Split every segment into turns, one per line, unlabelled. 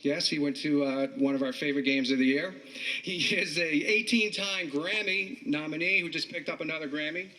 Yes, he went to one of our favorite games of the year. He is a 18-time Grammy nominee who just picked up another Grammy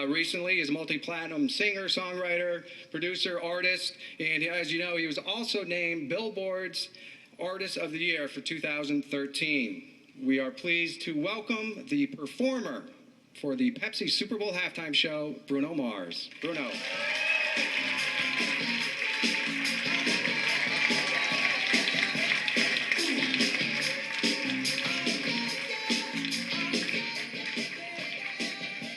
recently. He's a multi-platinum singer, songwriter, producer, artist, and as you know, he was also named Billboard's Artist of the Year for 2013. We are pleased to welcome the performer for the Pepsi Super Bowl halftime show, Bruno Mars. Bruno.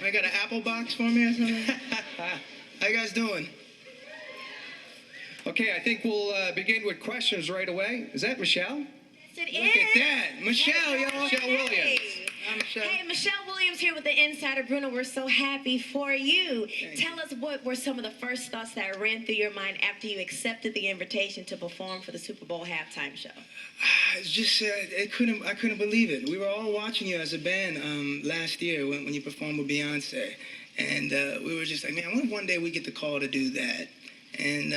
I got an Apple box for me or something? How you guys doing?
Okay, I think we'll begin with questions right away. Is that Michelle?
Yes, it
Look at that. Michelle,
Hey,
y'all.
Michelle Williams.
Hi, Michelle.
Hey, Michelle Williams here with the Insider. Bruno, we're so happy for you. Tell us what were some of the first thoughts that ran through your mind after you accepted the invitation to perform for the Super Bowl halftime show?
It's just, I couldn't believe it. We were all watching you as a band last year when you performed with Beyonce. And we were just like, man, I wonder if one day we get the call to do that. And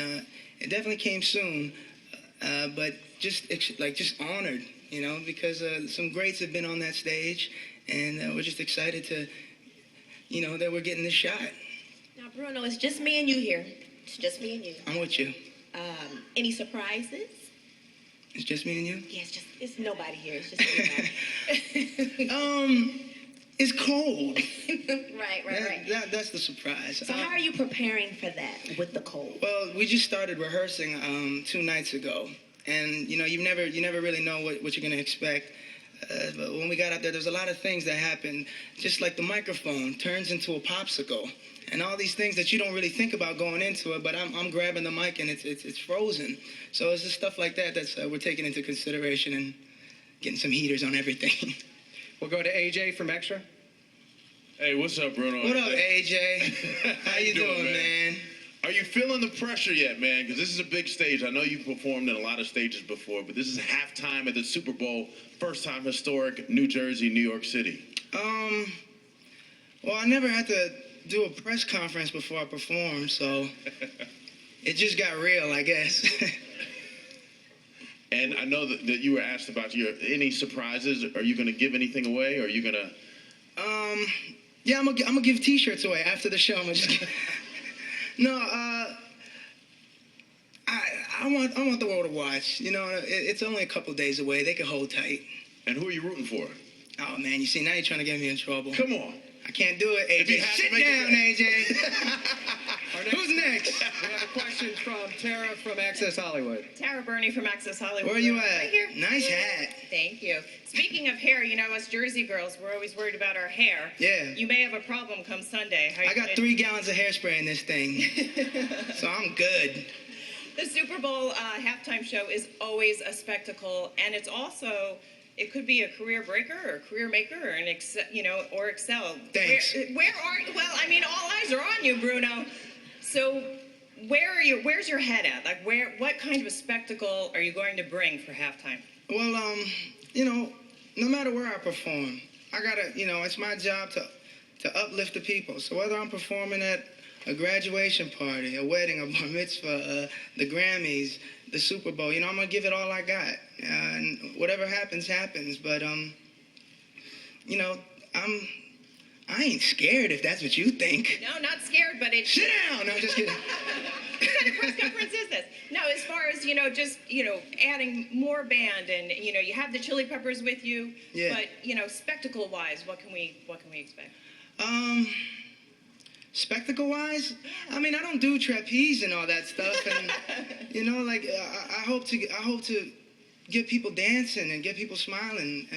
it definitely came soon, but just honored, you know, because some greats have been on that stage, and we're just excited to, you know, that we're getting this shot.
Now, Bruno, it's just me and you here. It's just me and you.
I'm with you.
Any surprises?
It's just me and you?
Yeah, it's nobody here. It's just me.
It's cold.
Right.
That's the surprise.
So how are you preparing for that with the cold?
Well, we just started rehearsing 2 nights ago, and you know, you never really know what you're gonna expect. But when we got out there was a lot of things that happened, just like the microphone turns into a popsicle, and all these things that you don't really think about going into it. But I'm grabbing the mic and it's frozen. So it's just stuff like that that's we're taking into consideration and getting some heaters on everything.
We'll go to AJ from Extra.
Hey, what's up, Bruno?
What up, AJ? How you doing, man?
Are you feeling the pressure yet, man? Because this is a big stage. I know you've performed in a lot of stages before, but this is halftime at the Super Bowl, first time historic, New Jersey, New York City.
Well, I never had to do a press conference before I performed, so it just got real, I guess.
And I know that you were asked about any surprises. Are you going to give anything away, or are you going to?
Yeah, I'm gonna give T-shirts away after the show. No, I want the world to watch. You know, it's only a couple days away. They can hold tight.
And who are you rooting for?
Oh man, you see, now you're trying to get me in trouble.
Come on.
I can't do it, AJ. Sit down, AJ. Who's next?
We have a question from Tara from Access Hollywood.
Tara Burney from Access Hollywood.
Where are you at?
Right here.
Nice hat.
Thank you. Speaking of hair, you know, us Jersey girls, we're always worried about our hair.
Yeah.
You may have a problem come Sunday.
I got 3 gallons of hairspray in this thing, so I'm good.
The Super Bowl halftime show is always a spectacle, and it's also, it could be a career breaker or a career maker or an or excel.
Thanks.
Where are, well, I mean, all eyes are on you, Bruno. So where's your head at? Like, what kind of a spectacle are you going to bring for halftime?
Well, you know, no matter where I perform, I gotta, you know, it's my job to uplift the people. So whether I'm performing at a graduation party, a wedding, a bar mitzvah, the Grammys, the Super Bowl, you know, I'm gonna give it all I got. And whatever happens, happens. But, you know, I ain't scared if that's what you think.
No, not scared, but it's...
Sit down! No, I'm just kidding.
What kind of press conference is this? No, as far as, you know, just, you know, adding more band and, you know, you have the Chili Peppers with you.
Yeah.
But, you know, spectacle-wise, what can we expect?
Spectacle-wise, I mean, I don't do trapeze and all that stuff, and you know, like I hope to get people dancing and get people smiling.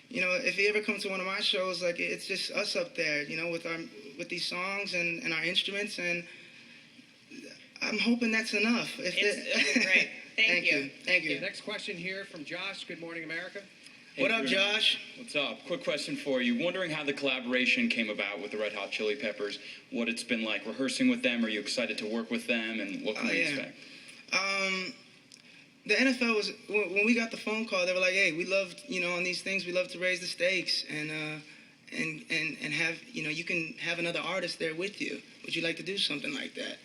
You know, if you ever come to one of my shows, like it's just us up there, you know, with these songs and our instruments, and I'm hoping that's enough.
It's great. Thank you.
Thank you.
Next question here from Josh. Good morning, America.
Hey,
What up,
Bruno.
Josh?
What's up? Quick question for you. Wondering how the collaboration came about with the Red Hot Chili Peppers, what it's been like rehearsing with them. Are you excited to work with them, and what can we expect?
The NFL was, when we got the phone call, they were like, hey, we love, you know, on these things, we love to raise the stakes and have, you know, you can have another artist there with you. Would you like to do something like that?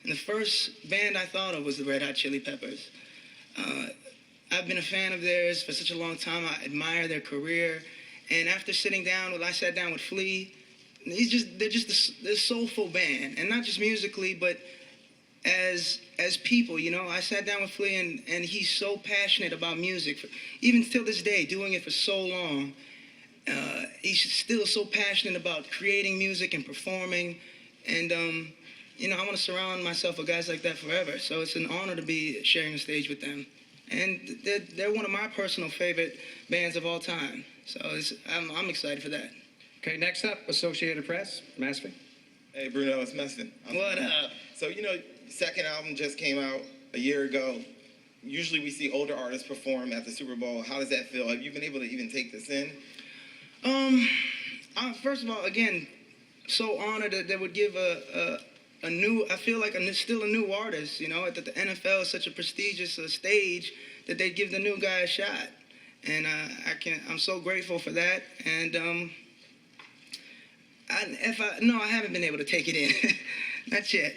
And the first band I thought of was the Red Hot Chili Peppers. I've been a fan of theirs for such a long time. I admire their career. And after sitting down, I sat down with Flea. They're just this soulful band, and not just musically, but as people. You know, I sat down with Flea, and he's so passionate about music, even till this day, doing it for so long. He's still so passionate about creating music and performing, and you know, I want to surround myself with guys like that forever. So it's an honor to be sharing the stage with them, and they're one of my personal favorite bands of all time. So I'm excited for that.
Okay, next up, Associated Press, Masfi.
Hey, Bruno, it's Meston.
What up?
So, you know, second album just came out a year ago. Usually we see older artists perform at the Super Bowl. How does that feel? Have you been able to even take this in?
First of all, again, so honored that they would give a new, I feel like still a new artist, you know, that the NFL is such a prestigious stage that they give the new guy a shot. And I'm so grateful for that. And I haven't been able to take it in, not yet.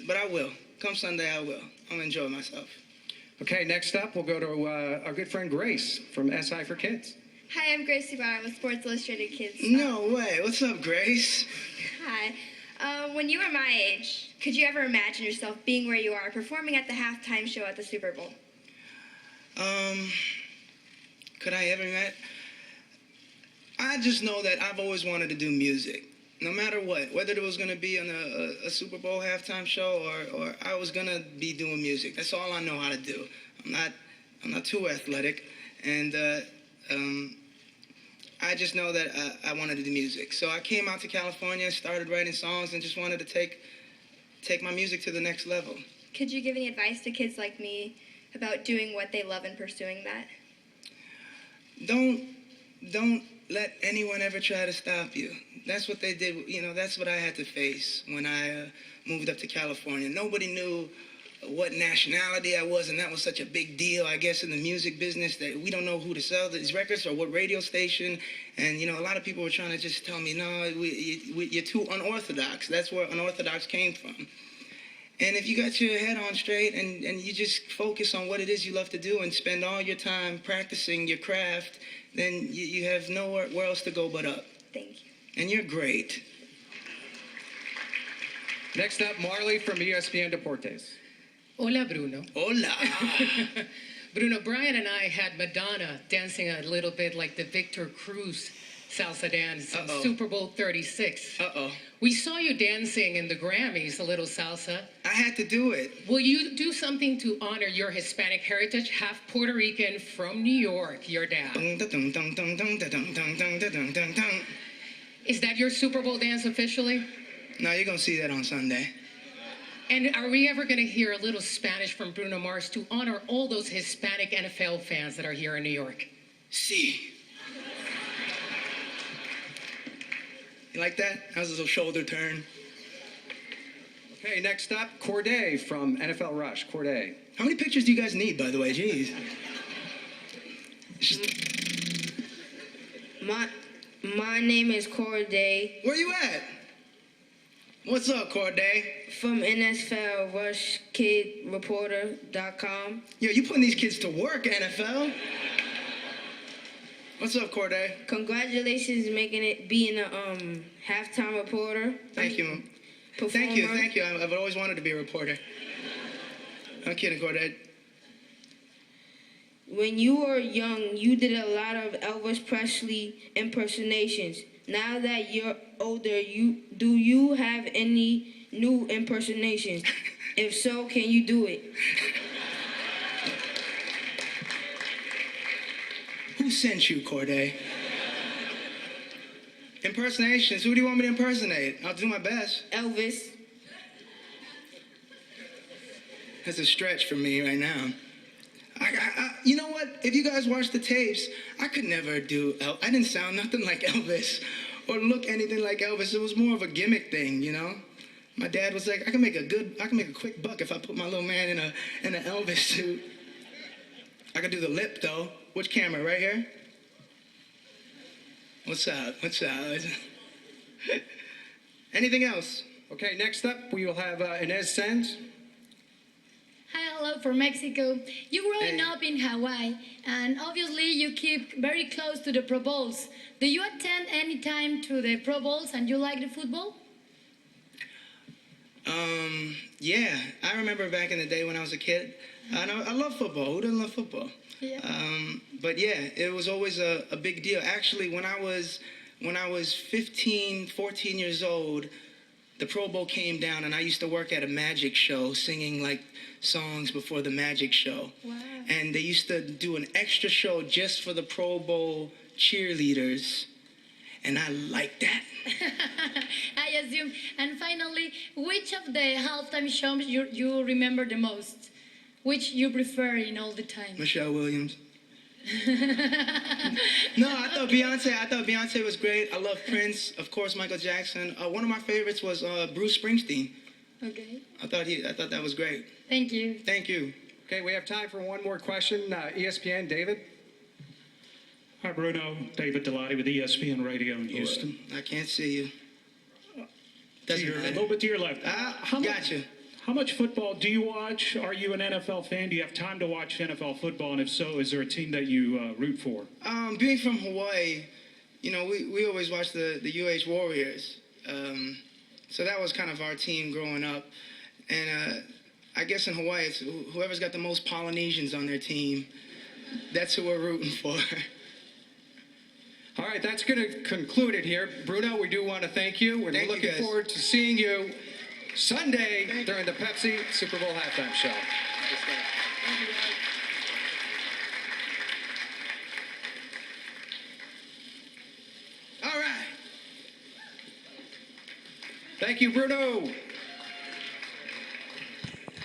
But I will. Come Sunday, I will. I'll enjoy myself.
Okay, next up, we'll go to our good friend Grace from SI for Kids.
Hi, I'm Gracie Barr. I'm a Sports Illustrated Kids.
No way. What's up, Grace?
Hi. When you were my age, could you ever imagine yourself being where you are, performing at the halftime show at the Super Bowl?
Could I ever imagine? I just know that I've always wanted to do music, no matter what. Whether it was going to be on a Super Bowl halftime show or I was going to be doing music. That's all I know how to do. I'm not too athletic, and I just know that I wanted to do music. So I came out to California, started writing songs, and just wanted to take my music to the next level.
Could you give any advice to kids like me about doing what they love and pursuing that?
Don't let anyone ever try to stop you. That's what they did. You know, that's what I had to face when I moved up to California. Nobody knew what nationality I was, and that was such a big deal, I guess, in the music business, that we don't know who to sell these records or what radio station. And, you know, a lot of people were trying to just tell me, no, you're too unorthodox. That's where unorthodox came from. And if you got your head on straight and you just focus on what it is you love to do and spend all your time practicing your craft, then you have nowhere else to go but up.
Thank you.
And you're great.
Next up, Marley from ESPN Deportes.
Hola, Bruno.
Hola.
Bruno, Brian and I had Madonna dancing a little bit like the Victor Cruz salsa dance in Super Bowl 36.
Uh-oh.
We saw you dancing in the Grammys, a little salsa.
I had to do it.
Will you do something to honor your Hispanic heritage, half Puerto Rican from New York, your dad? Is that your Super Bowl dance officially?
No, you're going to see that on Sunday.
And are we ever going to hear a little Spanish from Bruno Mars to honor all those Hispanic NFL fans that are here in New York?
See. You like that? That was a little shoulder turn.
Okay, next up, Corday from NFL Rush. Corday.
How many pictures do you guys need, by the way? Jeez.
My name is Corday.
Where you at? What's up, Corday?
From NFLRushKidReporter.com.
Yo, you putting these kids to work, NFL. What's up, Corday?
Congratulations making it being a halftime reporter.
Thank you.
Performer.
Thank you. I've always wanted to be a reporter. I'm kidding, Corday.
When you were young, you did a lot of Elvis Presley impersonations. Now that you're older, do you have any new impersonations? If so, can you do it?
Who sent you, Corday? Impersonations? Who do you want me to impersonate? I'll do my best.
Elvis.
That's a stretch for me right now. You know what? If you guys watch the tapes, I could never do I didn't sound nothing like Elvis or look anything like Elvis. It was more of a gimmick thing, you know? My dad was like, I can make a quick buck if I put my little man in an Elvis suit. I could do the lip though. Which camera? Right here? What's up? Anything else?
Okay, next up, we will have Inez Sens.
Hi, hello from Mexico. You're growing up in Hawaii, and obviously you keep very close to the Pro Bowls. Do you attend any time to the Pro Bowls and you like the football?
Yeah, I remember back in the day when I was a kid. I love football. Who doesn't love football?
Yeah.
But yeah, it was always a big deal. Actually, when I was 15, 14 years old, the Pro Bowl came down, and I used to work at a magic show singing like songs before the magic show.
Wow.
And they used to do an extra show just for the Pro Bowl cheerleaders. And I liked that.
I assume. And finally, which of the halftime shows you remember the most? Which you prefer in all the time?
Michelle Williams. No, I thought Beyonce was great. I love Prince, of course, Michael Jackson. One of my favorites was Bruce Springsteen.
Okay.
I thought that was great.
Thank you.
Thank you.
Okay, we have time for one more question. ESPN, David.
Hi, Bruno. David Delotti with ESPN Radio in Houston.
I can't see you.
A little bit to your left.
Gotcha.
How much football do you watch? Are you an NFL fan? Do you have time to watch NFL football? And if so, is there a team that you root for?
Being from Hawaii, we always watch the UH Warriors. So that was kind of our team growing up. And I guess in Hawaii, it's whoever's got the most Polynesians on their team, that's who we're rooting for.
All right, that's going to conclude it here. Bruno, we do want to thank you. We're looking forward to seeing you Sunday during the Pepsi Super Bowl halftime show.
All right.
Thank you, Bruno.